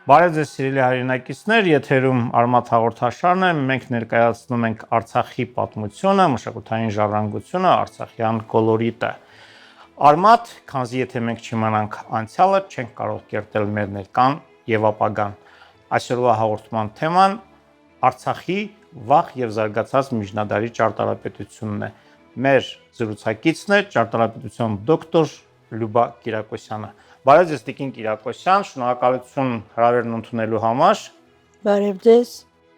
Բարև ձեզ սիրելի հայրենակիցներ, եթերում Արմաթ հաղորդաշարն է, մենք ներկայացնում ենք Արցախի պատմությունը, մշակութային ժառանգությունը, արցախյան կոլորիտը։ Արմաթ, քանզի եթե մենք չիմանանք անցյալը, չենք կարող կերտել մեր ներկան եւ ապագան։ Այսօրվա հաղորդման թեման Արցախի վաղ եւ զարգացած միջնադարի ճարտարապետությունն է։ Մեր զրուցակիցն է ճարտարապետության դոկտոր Լյուբա Կիրակոսյանը։ Բարև ձեզ Տիկին Կիրակոսյան, շնորհակալություն հրավերն ընդունելու համար։ Բարև ձեզ։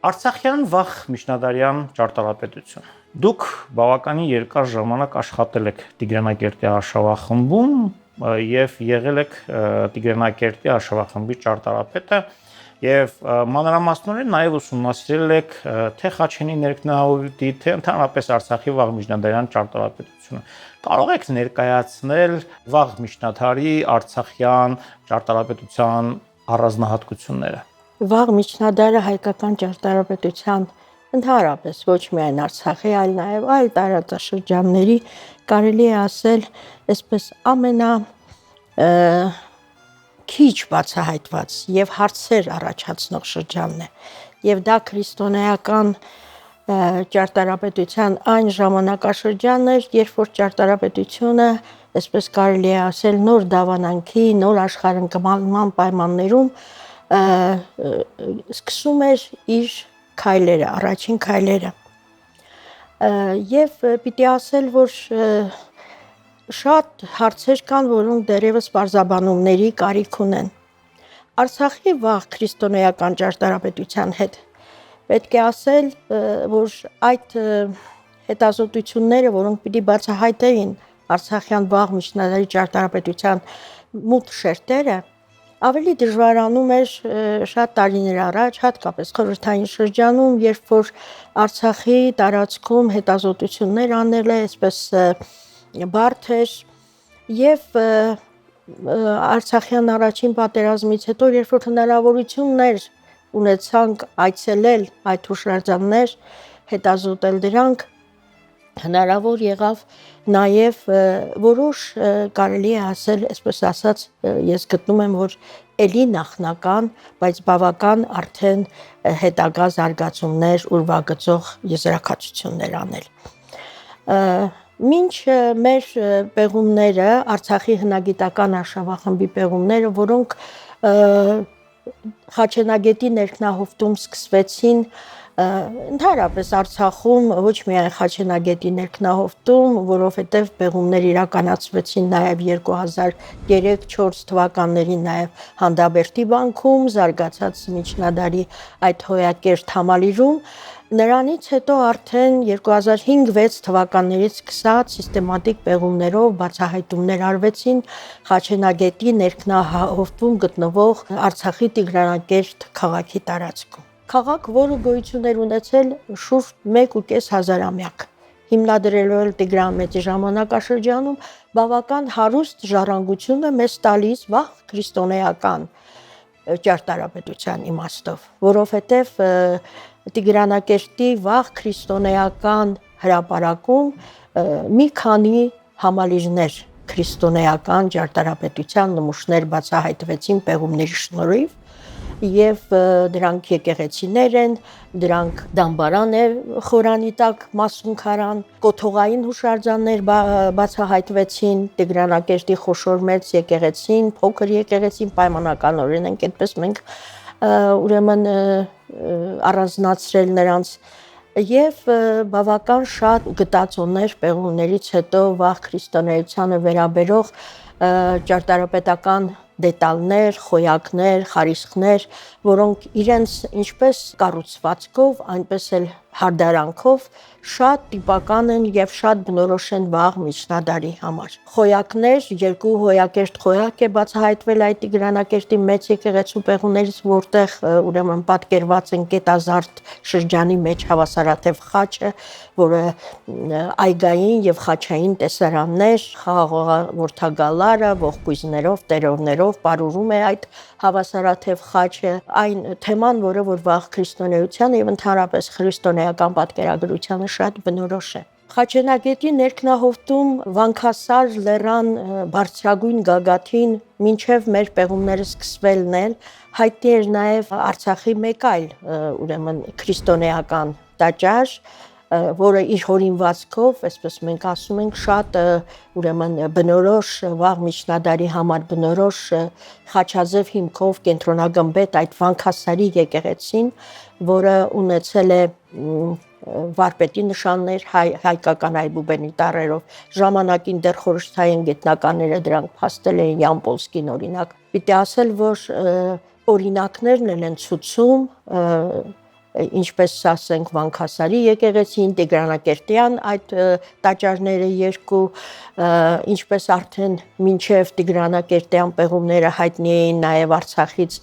Արցախյան վաղ միջնադարյան ճարտարապետություն։ Դուք բավականին երկար ժամանակ աշխատել եք Տիգրանակերտի արշավախմբում եւ եղել եք Տիգրանակերտի արշավախմբի ճարտարապետը եւ մանրամասնորեն նաեւ ուսումնասիրել եք թե Խաչենի ներքնահավատի, թե ընդհանրապես Արցախի վաղ միջնադարյան ճարտարապետությունը։ Կարող եք ներկայացնել վաղ միջնադարի արցախյան ճարտարապետության առանձնահատկությունները։ Վաղ միջնադարը հայկական ճարտարապետության ընդհանրապես ոչ միայն Արցախի, այլ նաև այլ տարածաշրջանների կարելի է ասել, այսպես քիչ բացահայտված եւ հարցեր առաջացնող շրջանն է։ Եվ դա քրիստոնեական ճարտարապետության այն ժամանակաշրջանն էր, երբ որ ճարտարապետությունը, այսպես կարելի է ասել, նոր դավանանքի, նոր աշխարհընկալման պայմաններում սկսում էր իր քայլերը, առաջին քայլերը։ Եվ պիտի ասել, որ շատ հարցեր կան, որոնք դեռևս պարզաբանումների կարիք ունեն։ Արցախի վաղ քրիստոնեական ճարտարապետության հետ պետք է ասել, որ այդ հետազոտությունները, որոնք պիտի բացահայտեին Արցախյան վաղ միջնադարի ճարտարապետության մութ շերտերը, ավելի դժվարանում էր շատ տարիներ առաջ, հատկապես խորհրդային շրջանում, երբ որ Արցախի տարածքում հետազոտություններ անելը այսպես բարդ էր եւ Արցախյան առաջին պատերազմից հետո, երբ որ հնարավորություններ ունեցանք այցելել այդ հուշարձաններ, հետազոտել դրանք, հնարավոր եղավ նաև որոշ կարելի է ասել, այսպես ասած, ես գտնում եմ, որ էլի նախնական, բայց բավական արդեն հետագա զարգացումներ ուրվագծող եզրակացություններ անել։ Մինչ մեր պեղումները, Արցախի հնագիտական արշավախմբի պեղումները, որոնք Խաչենագետի ներքնահովտում սկսվեցին, ընդհանրապես Արցախում ոչ միայն Խաչենագետի ներքնահովտում, որովհետև պեղումներ իրականացվեցին նաև 2003-4 թվականներին նաև Հանդաբերդի բանկում, զարգացած միջնադարի այդ հոյակերտ համալիրում, նրանից հետո արդեն 2005-6 թվականներից սկսած սիստեմատիկ պեղումներով բացահայտումներ արվեցին Խաչենագետի ներքնահովտում գտնվող Արցախի Տիգրանակերտ քաղաքի տարածքում։ Քաղաք, որը գոյություն էր ունեցել շուրջ 1.5 հազարամյակ, հիմնադրելով Տիգրան ժամանակաշրջանում բավական հարուստ ժառանգություն է մեզ տալիս վաղ քրիստոնեական ճարտարապետության իմաստով, որովհետև Տիգրանակերտի վաղ քրիստոնեական հրապարակում մի քանի համալիրներ քրիստոնեական ճարտարապետության նմուշներ բացահայտվեցին պեղումների շնորհիվ եւ դրանք եկեղեցիներ են, դրանք դամբարան է խորանի տակ մասունքարան, կոթողային հուշարձաններ բացահայտվեցին, Տիգրանակերտի խոշոր մեծ եկեղեցին, փոքր եկեղեցին պայմանականորեն ենք այդպես մենք ուրեմն առանձնացրել նրանց եւ բավական շատ գտածոներ պեղումներից հետո վաղ քրիստոնեությանը վերաբերող ճարտարապետական դետալներ, խոյակներ, խարիսխներ, որոնք իրենց ինչպես կառուցվածքով, այնպես էլ հարդարանքով շատ տիպական են եւ շատ բնորոշ են վաղ միջնադարի համար։ Խոյակներ, երկու հոյակերտ խոյակ է բացահայտվել այդ Տիգրանակերտի մեծ եկեղեցու պեղումներից, որտեղ ուրեմն պատկերված են գետազարդ շրջանի մեջ հավասարաթև խաչը, որը այգային եւ խաչային տեսարաններ, խաղաղորդագալարը, ողկույզներով, տերևներով պարուրում է այդ հավասարաթև խաչը, այն թեման, որը որ վաղ քրիստոնեության եւ ընդհանրապես քրիստոնեական պատկերագրությանը շատ բնորոշ է։ Խաչենագետի ներքնահովտում Վանքասար լեռան բարձրագույն գագաթին մինչև մեր պեղումները սկսվելն էլ հայտնի էր նաև Արցախի մեկ այլ ուրեմն քրիստոնեական տաճար, որը իր հորինվածքով, այսպես մենք ասում ենք, շատ ուրեմն բնորոշ վաղ միջնադարի համար բնորոշ խաչաձև հիմքով կենտրոնագմբեթ այդ Վանքասարի եկեղեցին, որը ունեցել է վարպետի նշաններ հայկական այբուբենի տառերով ժամանակին դեռ խորհրդային գետնականները դրանք փաստել էին Յամպոլսկին օրինակ պիտի ասել որ օրինակներն են ցուցում ինչպես ասենք Վանքասարի եկեղեցին Տիգրանակերտյան այդ տաճարները երկու ինչպես արդեն մինչև Տիգրանակերտյան պեղումները հայտնի էին նաև Արցախից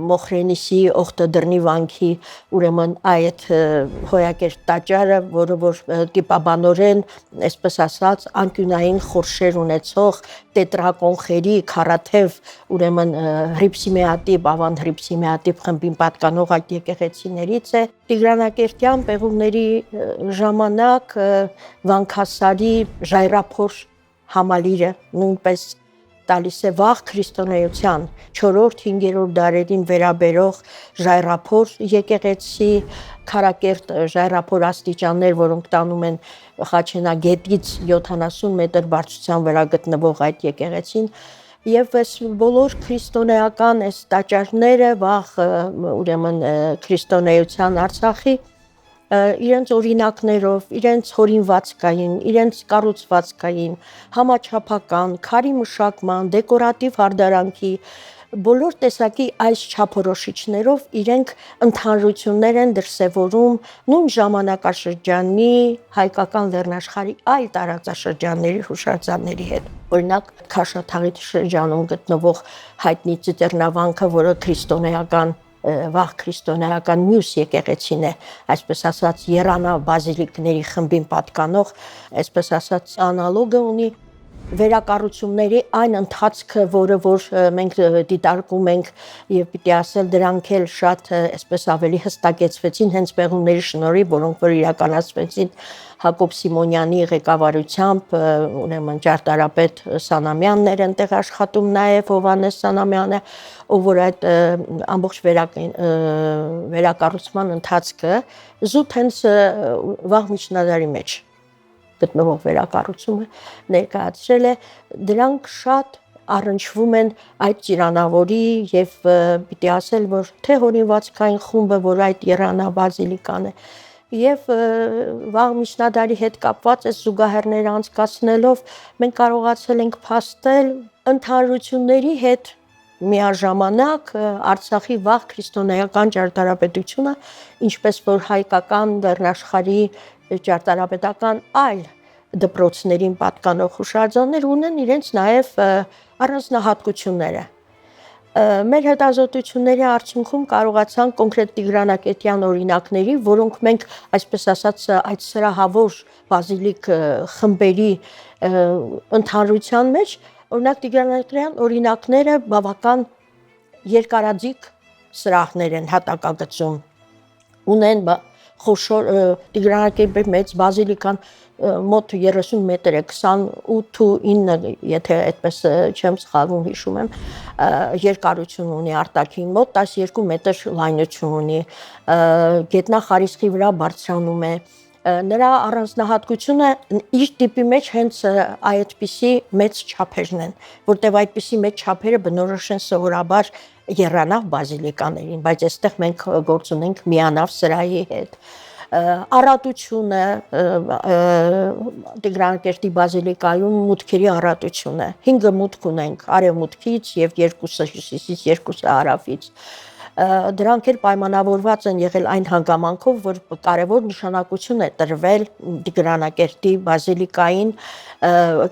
Մոխրենիսի Օխտադրնի վանքի ուրեմն այդ հոյակերտ տաճարը որը որ տիպաբանորեն այսպես ասած անկյունային խորշեր ունեցող տետրակոնխերի քառաթև ուրեմն հրիփսիմեատիպ ավանդ հրիփսիմեատիպ խմբին պատկանող այդ եկեղեցիներից է Տիգրանակերտյան պեղումների ժամանակ Վանքասարի ժայռափոր համալիրը նույնպես տալիս է վաղ քրիստոնեության 4-5-րդ դարերին վերաբերող ժայռափոր եկեղեցի քարակերտ ժայռափոր աստիճաններ, որոնք տանում են Խաչենագետից 70 մետր բարձրության վրա գտնվող այդ եկեղեցին եւ այս բոլոր քրիստոնեական այս տաճարները վաղ ուրեմն քրիստոնեության Արցախի իրենց օրինակներով, իրենց հորինվածքային, իրենց կառուցվածքային, համաչափական, քարի մշակման, դեկորատիվ հարդարանքի բոլոր տեսակի այս չափորոշիչներով իրենք ընդհանրություններ են դրսևորում նույն ժամանակաշրջանի հայկական լեռնաշխարհի այլ տարածաշրջանների հուշարձանների հետ։ Օրինակ Քաշաթաղի շրջանում գտնվող հայտնի Ծիծեռնավանքը, որը քրիստոնեական վաղ քրիստոնեական մյուս եկեղեցին է, այսպես ասած Եռանավ բազիլիկների խմբին պատկանող, այսպես ասած անալոգը ունի վերակառուցումների այն ընթացքը, որը որ մենք դիտարկում ենք եւ պիտի ասել դրանք էլ շատ այսպես ավելի հստակեցվեցին հենց պեղումների շնորհիվ, որոնք որ իրականացվեցին Հակոբ Սիմոնյանի ղեկավարությամբ, ուրեմն ճարտարապետ Սանամյանն էր այնտեղ աշխատում նաև Հովհաննես Սանամյանը, ով որ այդ ամբողջ վերակառուցման ընթացքը զուտ հենց վաղ միջնադարի մեջ գտնվող վերակառուցումը ներկայացրել է, դրանք շատ առնչվում են այդ Ծիրանավորի եւ պիտի ասել, որ թե հորինվածքային խումբը, որ այդ Եռանավ բազիլիկան է, եւ վաղ միջնադարի հետ կապված այս զուգահեռները անցկացնելով մենք կարողացել ենք փաստել ընդհանրությունների հետ միաժամանակ Արցախի վաղ քրիստոնեական ճարտարապետությունը, ինչպես որ հայկական լեռնաշխարհի ճարտարապետական այլ դպրոցներին պատկանող հուշարձաններ ունեն իրենց նաև առանձնահատկությունները։ Մեր հետազոտությունների արդյունքում կարողացանք կոնկրետ Տիգրանակերտյան օրինակների, որոնք մենք այսպես ասած այդ սրահավոր բազիլիկ խմբերի ընդհանրության մեջ, օրինակ Տիգրանակերտյան օրինակները բավական երկարաձիգ սրահներ են հատակագծում, ունեն խոշոր Տիգրանակերտի մեծ բազիլիկան մոտ 30 մետր է, 28-9, եթե այդպես չեմ սխալվում հիշում եմ, երկարություն ունի արտաքին, մոտ 12 մետր լայնություն ունի, գետնախարիսխի վրա բարձրանում է, նրա առանձնահատկությունը իր տիպի մեջ հենց այդպիսի մեծ չափերն են, որտեղ այդպիսի մեծ չափերը բնորոշ են սովորաբար եռանավ բազիլիկաներին, բայց այստեղ մենք գործ ունենք միանավ սրահի հետ։ Առատությունը Տիգրանակերտի բազիլիկայում մուտքերի առատությունը 5 մուտք ունենք արևմուտքից եւ 2-ը հյուսիսից, 2-ը հարավից։ Դրանք էլ պայմանավորված են եղել այն հանգամանքով, որ կարևոր նշանակություն է տրվել Տիգրանակերտի բազիլիկային,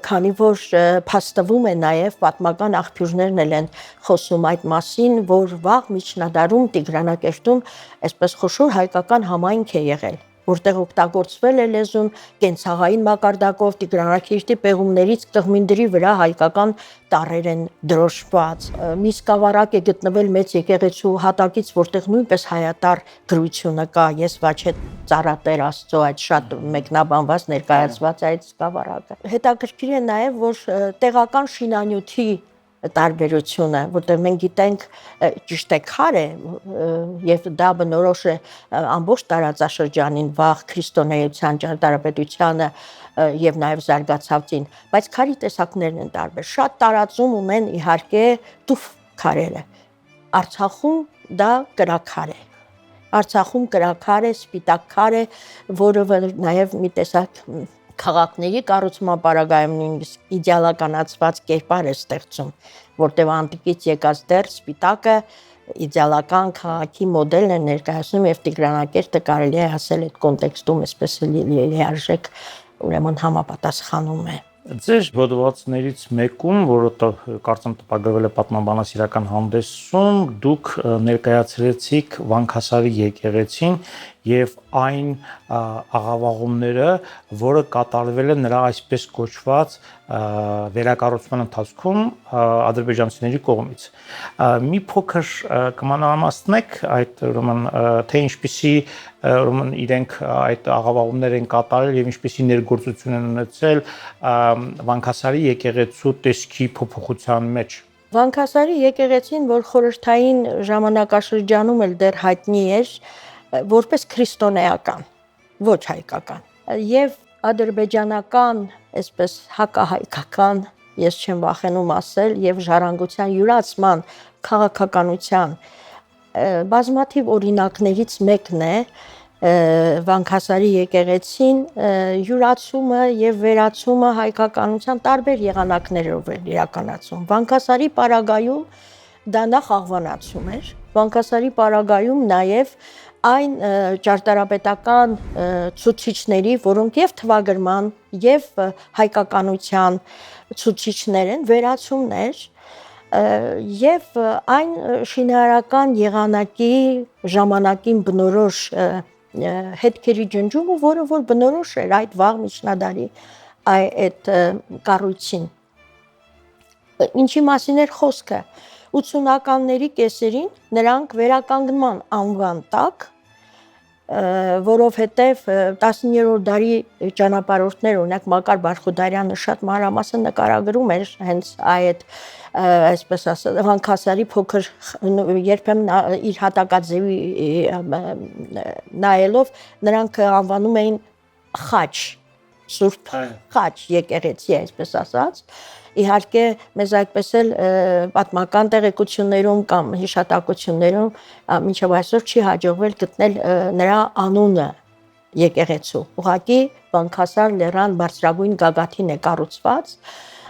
քանի որ փաստվում է նաև պատմական աղբյուրներն են խոսում այդ մասին, որ վաղ միջնադարում Տիգրանակերտում այսպես խոշոր հայկական համայնք է եղել, որտեղ օգտագործվել է լեզուն կենցաղային մակարդակով Տիգրանակերտի պեղումներից տղմինդրի վրա հայկական տառեր են դրոշված։ Մի սկավառակ է գտնվել մեծ եկեղեցու հատակից, որտեղ նույնպես հայատառ գրությունը կա։ Ես Վաչե Ծառատեր Աստծո այդ շատ մեկնաբանված ներկայացված է այդ սկավառակը։ Հետաքրքիր է նաև, որ տեղական շինանյութի տարբերությունը, որտեղ մենք գիտենք ճիշտ է քար է եւ դա բնորոշ է ամբողջ տարածաշրջանին վաղ քրիստոնեության ճարտարապետությանը եւ նաեւ զարգացածին, բայց քարի տեսակներն են տարբեր։ Շատ տարածում ունեն իհարկե տուֆ քարերը։ Արցախում դա կրաքար է։ Արցախում կրաքար է, սպիտակ քար է, որը նաեւ մի տեսակ քաղաքների կառուցման պարագայում նույնիսկ իդեալականացված կերպար է ստեղծում, որտեղ անտիկից եկած դեռ սպիտակը իդեալական քաղաքի մոդելն է ներկայացնում եւ Տիգրանակերտը կարելի է ասել այդ կոնտեքստում այսպես լիարժեք ուրեմն համապատասխանում է։ Ձեր հոդվածներից մեկում, որը կարծեմ տպագրվել է պատմաբանասիրական հանդեսում, դուք ներկայացրեցիք Վանքասարի եկեղեցին եւ այն աղավաղումները, որը կատարվել է նրա այսպես կոչված վերակառուցման ընթացքում ադրբեջանցիների կողմից։ Մի փոքր կմանրամասնեք այդ ուրեմն թե ինչպիսի ուրեմն իրենք այդ աղավաղումներ են կատարել եւ ինչպիսի ներգործություն են ունեցել Վանքասարի եկեղեցու տեսքի փոփոխության մեջ։ Վանքասարի եկեղեցին, որ խորհրդային ժամանակաշրջանում էլ դեռ հայտնի էր որպես քրիստոնեական, ոչ հայկական, եւ ադրբեջանական, այսպես հակահայկական, ես չեմ վախենում ասել, եւ ժառանգության յուրացման քաղաքականության բազմաթիվ օրինակներից մեկն է Վանքասարի եկեղեցին յուրացումը եւ վերացումը հայկականության տարբեր եղանակներով էր իրականացում։ Վանքասարի պարագայում դա նախ աղվանացում էր, Վանքասարի պարագայում նաեւ այն ճարտարապետական ցուցիչների, որոնք եւ թվագրման եւ հայկականության ցուցիչներ են, վերացումներ եւ այն շինարարական եղանակի ժամանակին բնորոշ հետքերի ջնջումը, որը որ բնորոշ էր այդ վաղ միջնադարի այդ կառույցին։ Ինչի մասին էր խոսքը 80-ականների կեսերին նրանք վերականգնման անվան տակ, որովհետև 19-րդ դարի ճանապարհորդներ, օրինակ Մակար Բարխուդարյանը շատ մանրամասն նկարագրում էր հենց այդ այսպես ասած Վանքասարի փոքր երբեմն իր հատակաձևի նայելով նրանք անվանում էին խաչ, Սուրբ խաչ եկեղեցի, այսպես ասած։ Իհարկե մեզ այդպես էլ պատմական տեղեկություններում կամ հիշատակություններում մինչև այսօր չի հաջողվել գտնել նրա անունը եկեղեցու։ Ուղղակի Վանքասար լեռան բարձրագույն գագաթին է կառուցված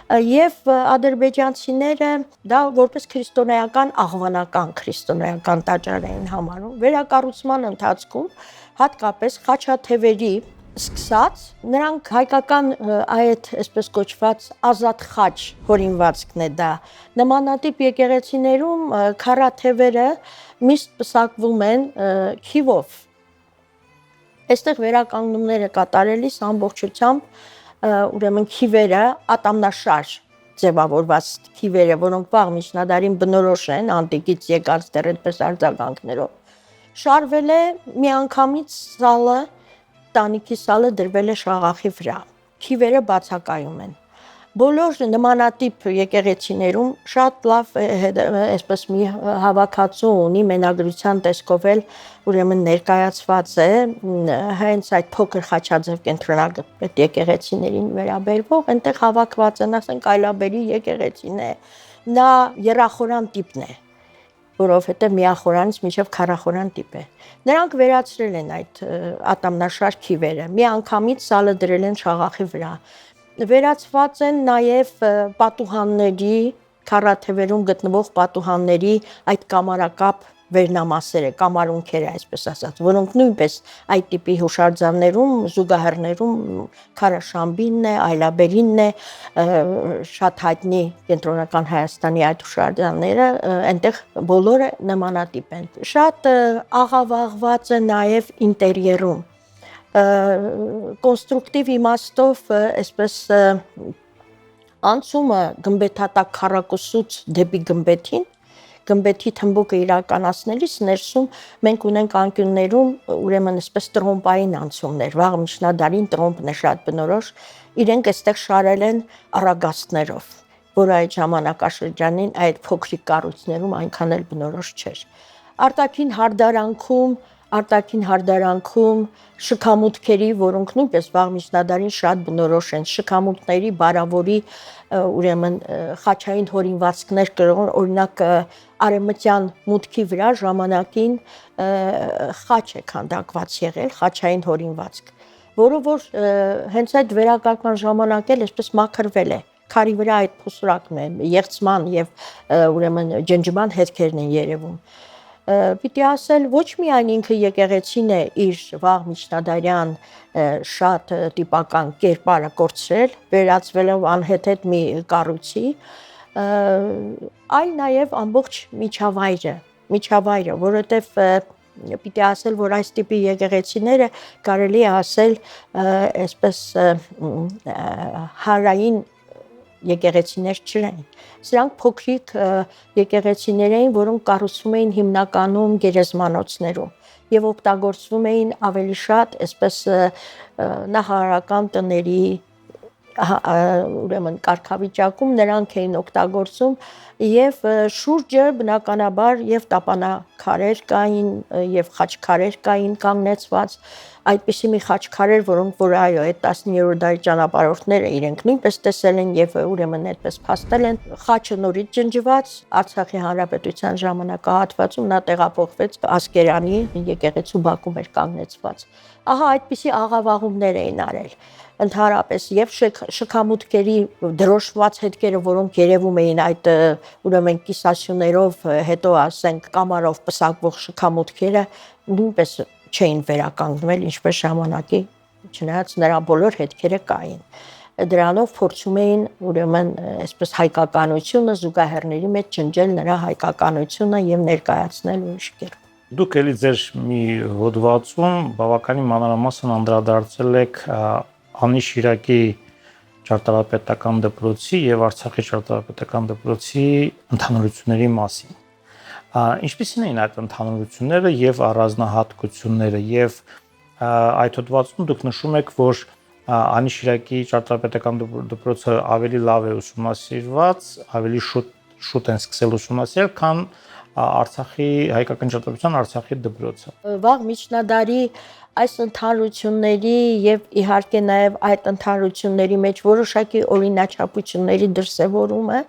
եւ ադրբեջանցիները դա որպես քրիստոնեական աղվանական քրիստոնեական տաճար էին համարում։ Վերակառուցման ընթացքում հատկապես խաչաթևերի սկսած նրանք հայկական այդ այսպես կոչված ազատ խաչ հորինվածքն է դա նմանատիպ եկեղեցիներում քարաթևերը միշտ պսակվում են քիվով այստեղ վերականգնումները կատարելիս ամբողջությամբ ուրեմն քիվերը ատամնաշար ձևավորված քիվերը որոնք վաղ միջնադարին բնորոշ են անտիկից եկած դեռ այդպես արձագանքներով շարվել է միանգամից սալը տանիքի սալը դրվել է շաղախի վրա, քիվերը բացակայում են։ Բոլոր նմանատիպ եկեղեցիներում շատ լավ այսպես մի հավաքածու ունի մենագրության տեսքով էլ ուրեմն ներկայացված է հենց այդ փոքր խաչաձև կենտրոնագետ եկեղեցիներին վերաբերվող, այնտեղ հավաքված են, ասենք Այլաբերի եկեղեցին է, նա եռախորան տիպն է որովհետև միախորանից մինչև քառախորան տիպ է։ Նրանք վերացրել են այդ ատամնաշար քիվերը, մի անգամից սալը դրել են շաղախի վրա։ Վերացված են նաև պատուհանների, քառաթևերում գտնվող պատուհանների այդ կամարակապ վերնամասերը, կամարունքերը, այսպես ասած, որոնք նույնպես այդ տիպի հուշարձաններում, զուգահեռներում Քարաշամբինն է, Այլաբերինն է, շատ հայտնի կենտրոնական Հայաստանի այդ հուշարձանները, այնտեղ բոլորը նմանատիպ են։ Շատ աղավաղված է նաև ինտերիերում։ կոնստրուկտիվ իմաստով այսպես անցումը գմբեթատակ քառակուսուց դեպի գմբեթին գմբեթի թմբուկը իրականացնելիս ներսում մենք ունենք անկյուններում ուրեմն այսպես տրոմպային անցումներ վաղ միջնադարին տրոմպն է շատ բնորոշ իրենք այստեղ շարել են առագաստներով որը այդ ժամանակաշրջանին այդ փոքրիկ կառույցներում այնքան էլ բնորոշ չէր արտաքին հարդարանքում շքամուտքերի, որոնք նույնպես վաղ միջնադարին շատ բնորոշ են, շքամուտքների, բարավորի, ուրեմն խաչային հորինվածքներ կրող, օրինակ արևմտյան մուտքի վրա ժամանակին խաչ է քանդակված եղել, խաչային հորինվածք, որը որ հենց այդ վերակարգման ժամանակ էլ այսպես մաքրվել է քարի վրա այդ փոսրակն է, եղցման եւ ուրեմն ջնջման հետքերն են երևում Պիտի ասել ոչ միայն ինքը եկեղեցին է իր վաղ միջնադարյան շատ տիպական կերպարը կորցրել, վերածվելով անհեթեթ մի կառույցի, այլ նաև ամբողջ միջավայրը, որովհետև պիտի ասել, որ այս տիպի եկեղեցիները կարելի է ասել այսպես հարային եկեղեցիներ չեն։ Սրանք փոքրիկ եկեղեցիներ էին, որոնք կառուցվում էին հիմնականում գերեզմանոցներում եւ օգտագործվում էին ավելի շատ այսպես նախարարական տների ուրեմն կարգավիճակում նրանք էին օգտագործում եւ շուրջը բնականաբար եւ տապանաքարեր կային եւ խաչքարեր կային կանգնեցված այդպիսի մի խաչքարեր, որոնք որ այո, այդ 19-րդ դարի ճանապարհորդները իրենք նույնպես տեսել են եւ ուրեմն այդպես փաստել են, խաչը նորից ջնջված Արցախի հանրապետության ժամանակահատվածում նա տեղափոխվեց Ասկերանի եկեղեցու բակում էր կանգնեցված։ Ահա այդպիսի աղավաղումներ էին արել ընդհանրապես եւ շքամուտքերի դրոշված հետքերը, որոնք երևում էին այդ ուրեմն կիսասյուներով, հետո ասենք կամարով պսակվող շքամուտքերը նույնպես չէին վերականգնվել ինչպես ժամանակի չնայած նրա բոլոր հետքերը կային դրանով փորձում էին ուրեմն այսպես հայկականությունը զուգահեռների մեջ ջնջել նրա հայկականությունը եւ ներկայացնել ուրիշ կերպ Դուք էլի ձեր մի հոդվածում բավականին մանրամասն անդրադարձել եք Անի Շիրակի ճարտարապետական դպրոցի եւ Արցախի ճարտարապետական դպրոցի ընդհանրությունների մասին Ինչպիսին էին այդ ընդհանրությունները եւ առանձնահատկությունները եւ այդ հոդվածում դուք նշում եք, որ Անի Շիրակի ճարտարապետական դպրոցը ավելի լավ է ուսումնասիրված, ավելի շուտ են սկսել ուսումնասիրել, քան Արցախի հայկական ճարտարապետության Արցախի դպրոցը։ Վաղ միջնադարի այս ընդհանրությունների եւ իհարկե նաեւ այդ ընդհանրությունների մեջ որոշակի օրինաչափությունների դրսեւորումը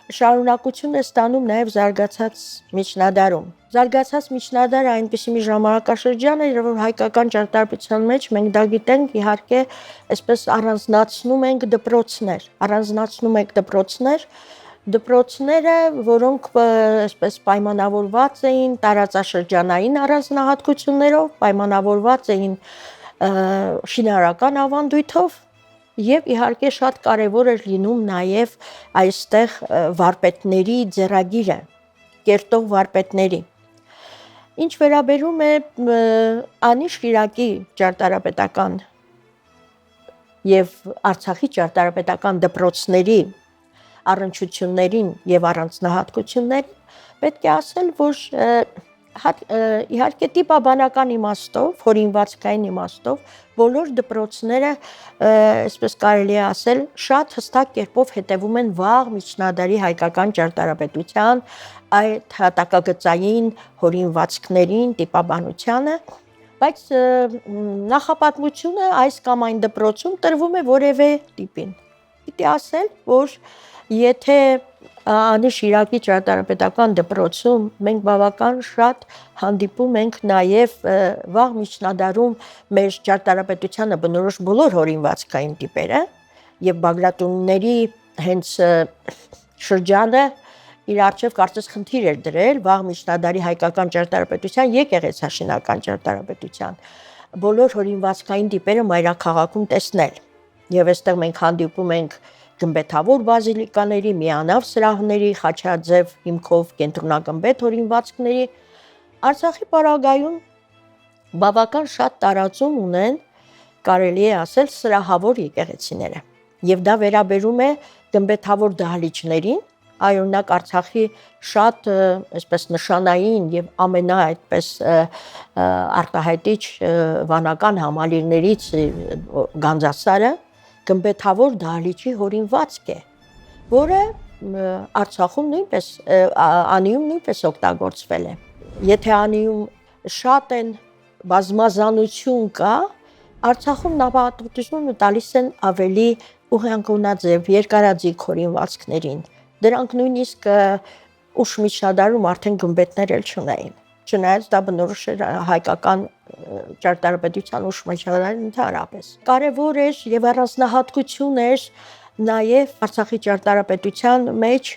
շարունակություն է ստանում նաև զարգացած միջնադարում։ Զարգացած միջնադարը այնպիսի մի ժամանակաշրջան է, որ հայկական ճարտարապետության մեջ մենք դա գիտենք, իհարկե, այսպես առանձնացնում ենք դպրոցները, որոնք այսպես պայմանավորված էին տարածաշրջանային առանձնահատկություններով, պայմանավորված էին շինարարական ավանդույթով Եվ իհարկե շատ կարևոր էր լինում նաև այստեղ վարպետների ձեռագիրը, կերտող վարպետների։ Ինչ վերաբերում է Անի Շիրակի ճարտարապետական եւ Արցախի ճարտարապետական դպրոցների առնչություններին եւ առանձնահատկություններին, պետք է ասել, որ իհարկե տիպաբանական իմաստով, հորինվածքային իմաստով բոլոր դպրոցները, այսպես կարելի է ասել, շատ հստակ կերպով հետևում են վաղ միջնադարի հայկական ճարտարապետության, այդ հատակագծային հորինվածքներին, տիպաբանությանը, բայց նախապատմությունը այս կամ այն դպրոցում տրվում է որևէ տիպին։ Պիտի ասել, որ եթե Անի Շիրակի ճարտարապետական դպրոցում մենք բավական շատ հանդիպում ենք նաև վաղ միջնադարում մեր ճարտարապետությանը բնորոշ բոլոր հորինվածքային տիպերը եւ Բագրատունիների հենց շրջանը իր արչեւ կարծես խնդիր էր դրել վաղ միջնադարի հայկական ճարտարապետության եկեղեցաշինական ճարտարապետության բոլոր հորինվածքային տիպերը մայրաքաղաքում տեսնել եւ այստեղ մենք հանդիպում ենք գմբեթավոր բազիլիկաների, միանավ սրահների, խաչաձև հիմքով կենտրոնագմբեթ հորինվածքների Արցախի պարագայում բավական շատ տարածում ունեն կարելի է ասել սրահավոր եկեղեցիները։ Եվ դա վերաբերում է գմբեթավոր դահլիճներին, օրինակ Արցախի շատ այսպես նշանային եւ այդպես արտահայտիչ վանական համալիրներից Գանձասարը գմբեթավոր դահլիճի հորինվածք է, որը Արցախում նույնպես Անիում նույնպես օգտագործվել է։ Եթե Անիում շատ են բազմազանություն կա, Արցախում նավահատությունը տալիս են ավելի ուղղանկյունաձև երկարաձիգ հորինվածքներին։ Դրանք նույնիսկ ուշ միջնադարում արդեն գմբեթներ էլ չունեին։ Չնայած դա բնորոշ էր հայկական ճարտարապետության ուշ միջնադարին ընդհանրապես։ Կարևոր էր եւ առանձնահատկություն էր նաեւ Արցախի ճարտարապետության մեջ,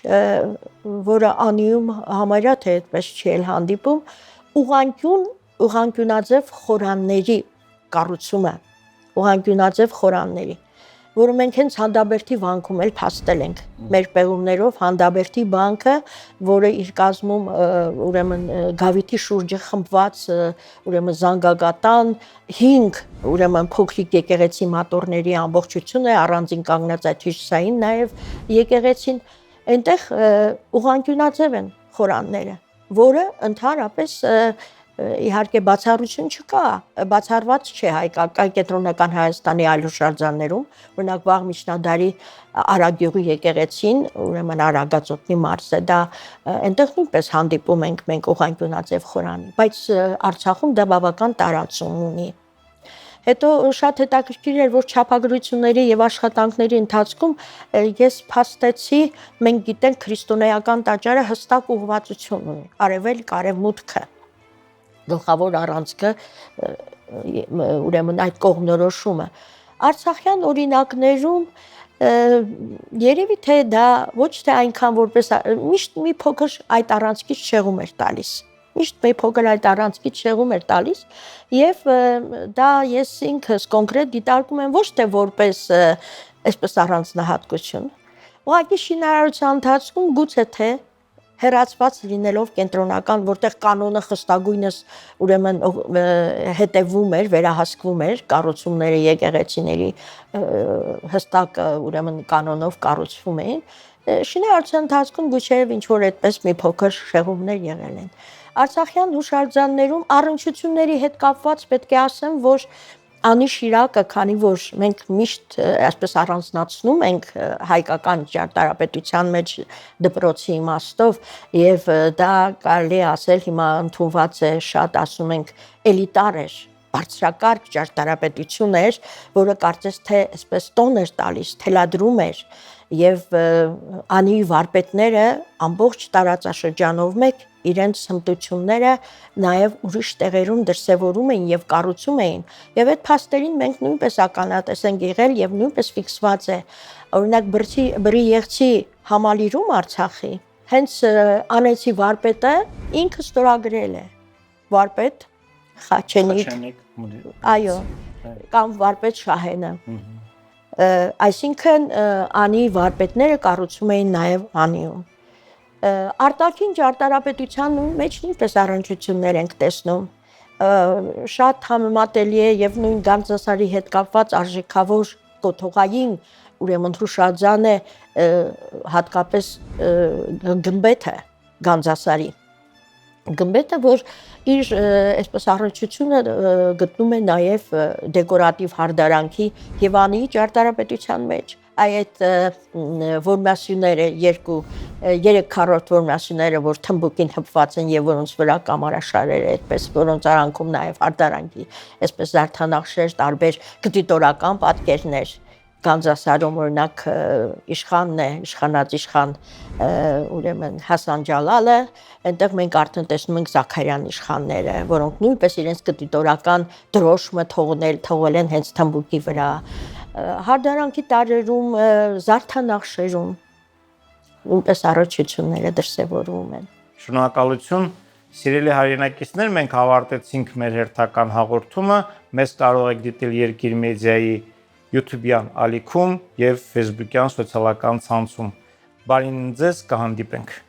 որը Անիում համարյա թե այդպես չի էլ հանդիպում, ուղղանկյունաձև խորանների կառուցումը, ուղղանկյունաձև խորանների, որը մենք հենց Հանդաբերդի վանքում էլ փաստել ենք մեր պեղումներով Հանդաբերդի վանքը, որը իր կազմում ուրեմն գավիթի շուրջը խմբված ուրեմն զանգագատան 5 ուրեմն փոքրիկ եկեղեցի մատորների ամբողջություն է, առանձին կանգնած այդ հյուսիսային նաև եկեղեցին, այնտեղ ուղղանկյունաձև են խորանները, որը ընդհանրապես իհարկե բացառություն չկա, բացառված չէ հայկական կենտրոնական Հայաստանի այլ հուշարձաններում, օրինակ վաղ միջնադարի Արագյուղի եկեղեցին, ուրեմն Արագածոտնի մարզ է, դա այնտեղ նույնպես հանդիպում ենք մենք ուղղանկյունաձև խորանի, բայց Արցախում դա բավական տարածում ունի։ Հետո շատ հետաքրքիր էր, որ չափագրությունների եւ աշխատանքների ընթացքում ես փաստեցի, մենք գիտենք քրիստոնեական տաճարը հստակ ուղղվածություն ունի, արևելք-արևմուտքը, գլխավոր առանցքը ուրեմն այդ կողմնորոշումը։ Արցախյան օրինակներում երևի թե դա ոչ թե այնքան որպես միշտ մի փոքր այդ առանցքից շեղում էր տալիս։ Միշտ մի փոքր այդ առանցքից շեղում էր տալիս եւ դա ես ինքս կոնկրետ դիտարկում եմ ոչ թե որպես այսպես առանձնահատկություն։ Ուղղակի շինարարության ընթացքում գուցե թե հերացված լինելով կենտրոնական, որտեղ կանոնը խստագույնս ուրեմն հետևում էր, վերահսկվում էր կառուցումները եկեղեցիների հստակ ուրեմն կանոնով կառուցվում էին, շինարարության ընթացքում գուցեև ինչ որ այդպես մի փոքր շեղումներ եղել են։ Արցախյան հուշարձաններում առնչությունների հետ կապված պետք է ասեմ, որ Անի Շիրակը, քանի որ մենք միշտ այսպես առանձնացնում ենք հայկական ճարտարապետության մեջ դպրոցի իմաստով եւ դա կարելի ասել հիմա ընդունված է շատ ասում ենք էլիտար էր, բարձրակարգ ճարտարապետություն էր, որը կարծես թե այսպես տոն էր տալիս, թելադրում էր եւ Անի վարպետները ամբողջ տարածաշրջանով մեկ իրենց հմտությունները նաև ուրիշ տեղերում դրսևորում էին եւ կառուցում էին եւ այդ փաստերին մենք նույնպես ականատես ենք եղել եւ նույնպես ֆիքսված է օրինակ Բրի եղցի համալիրում Արցախի հենց անեցի վարպետը ինքը ստորագրել է վարպետ Խաչենիկ այո կամ վարպետ Շահենը այսինքն Անի վարպետները կառուցում էին նաև Անիում արտաքին ճարտարապետության մեջ նույնպես առնչություններ ենք տեսնում շատ համեմատելի է եւ նույն Գանձասարի հետ կապված արժեքավոր կոթողային ուրեմն հուշարձան է հատկապես գմբեթը Գանձասարի գմբեթը որ իր այսպես առնչությունը գտնում է նաեւ դեկորատիվ հարդարանքի եւ Անիի ճարտարապետության մեջ այդ որմասյուները երեք քառորդ որմասյուները որ թմբուկին հպված են եւ որոնց վրա կամարաշարեր է այդպես որոնց արանքում նաեւ հարդարանքի այսպես զարդանախշեր տարբեր գտիտորական պատկերներ Գանձասարում օրինակ իշխանն է իշխանած իշխան ուրեմն Հասան Ջալալը այնտեղ մենք արդեն տեսնում ենք Զաքարյան իշխանները որոնք նույնպես իրենց գտիտորական դրոշմը թողել են հենց թմբուկի վրա հարդարանքի տարրերում զարդանախշերում նույնպես առողջությունները դրսևորվում են Շնորհակալություն Սիրելի հայրենակիցներ մենք ավարտեցինք մեր հերթական հաղորդումը մեզ կարող եք դիտել Երկիր մեդիայի YouTube-յան ալիքում եւ Facebook-յան սոցիալական ցանցում։ Բարին ձեզ կհանդիպենք։